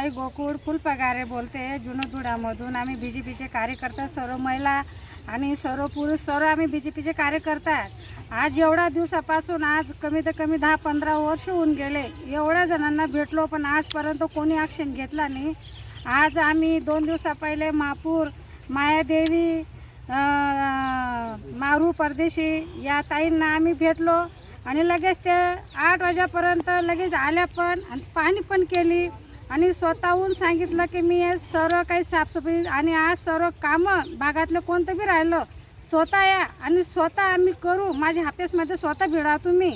सई गोकुळ फुलपगारे बोलते जुनधुडामधून। आम्ही बीजेपीचे कार्यकर्ता, सर्व महिला आणि सर्व पुरुष सर्व आम्ही बीजेपीचे कार्यकर्ता आहेत। आज एवढ्या दिवसापासून आज कमीत कमी 10-15 वर्ष होऊन गेले, एवढ्या जणांना भेटलो पण आजपर्यंत कोणी ॲक्शन घेतला नाही। आज आम्ही 2 दिवसा पहिले महापौर मायादेवी मारू परदेशी या ताईंना आम्ही भेटलो आणि लगेच ते 8 वाजेपर्यंत लगेच आल्या पण आणि पाहणी पण केली आणि स्वतःहून सांगितलं की मी हे सर्व काही साफसफाई आणि आज सर्व कामं भागातलं कोणतं बी राहिलं स्वतः या आणि स्वतः आम्ही करू, माझ्या ऑफिसमध्ये स्वतः भिडा तुम्ही,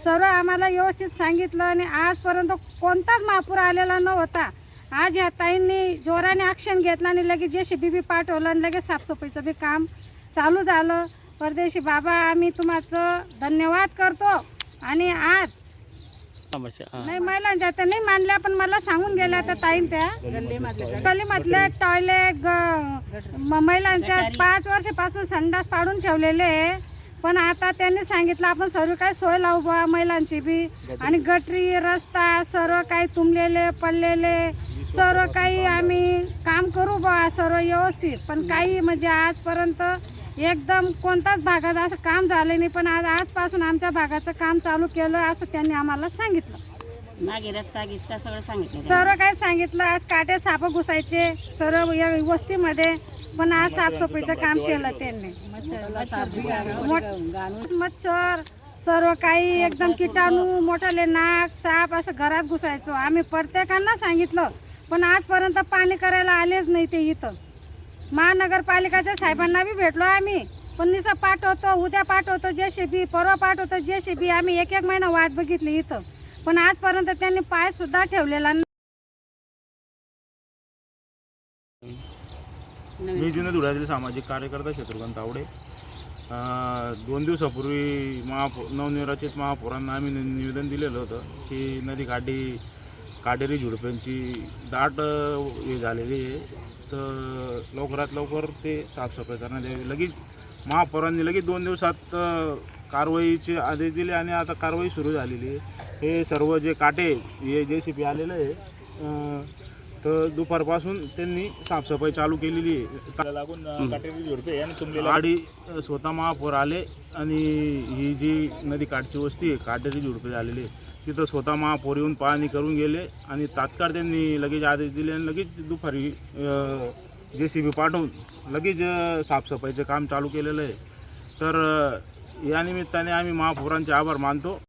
सर्व आम्हाला व्यवस्थित सांगितलं आणि आजपर्यंत कोणताच महापौर आलेला नव्हता। आज या ताईंनी जोराने ॲक्शन घेतलं आणि लगेच JCB पाठवलं आणि लगेच साफसफाईचं बी काम चालू झालं। परदेशी बाबा आम्ही तुम्हाला धन्यवाद करतो। आणि आज नाही महिलांच्या त्या नाही मानल्या पण मला सांगून गेल्या त्या ताईन त्या गल्लीमधले टॉयलेट महिलांच्या 5 वर्षापासून संडास पाडून ठेवलेले, पण आता त्यांनी सांगितलं आपण सर्व काही सोय लावू बा महिलांची बी आणि गटरी रस्ता सर्व काही तुंबलेले पडलेले सर्व काही आम्ही काम करू बा सर्व व्यवस्थित। पण काही म्हणजे आजपर्यंत एकदम कोणताच भागात असं काम झालं नाही, पण आजपासून आमच्या भागाचं काम चालू केलं असं त्यांनी आम्हाला सांगितलं। मागे रस्ता गिस्ता सगळं सांगितलं, सर्व काही सांगितलं। आज काटे साप घुसायचे सर्व या वस्तीमध्ये, पण आज साफसफाईचं काम केलं त्यांनी। मच्छर सर्व काही एकदम किटाणू मोठाले नाक साप असं घरात घुसायचो आम्ही, प्रत्येकांना सांगितलं पण आजपर्यंत पाणी करायला आलेच नाही ते। इथं महानगरपालिकाच्या साहेबांना बी भेटलो आम्ही, पण निसा पाठवतो उद्या पाठवतो JCB परवा पाठवतो JCB, आम्ही 1-1 महिना वाट बघितली इथं, पण आजपर्यंत त्यांनी पाय सुद्धा ठेवलेला नाही। मी जुनधुडातील सामाजिक कार्यकर्ता शत्रुघ्न तावडे। 2 दिवसापूर्वी नवनिर्वाचित महापौरांना आम्ही निवेदन दिलेलं होतं की नदी काटेरी झुडपांची दाट हे झालेली आहे, तर लवकरात लवकर ते साफसफाई करण्यात यावी। लगेच महापौरांनी लगेच 2 दिवसात कारवाईचे आदेश दिले आणि आता कारवाई सुरू झालेली आहे। हे सर्व जे काटे हे JCB आलेलं आहे, तर दुपारपासून त्यांनी साफसफाई चालू केलेली आहे। लागून काटेरी झुडपे आणि तुंबलेले गाडी स्वतः महापौर आले आणि ही जी नदी काठची वस्ती आहे काटेरी झुडपे झालेली आहे तिथं स्वतः महापौर येऊन पाहणी करून गेले आणि तात्काळ त्यांनी लगेच आदेश दिले आणि लगेच दुपारी JCB पाठवून लगेच साफसफाईचं काम चालू केलेलं आहे। तर या निमित्ताने आम्ही महापौरांचे आभार मानतो।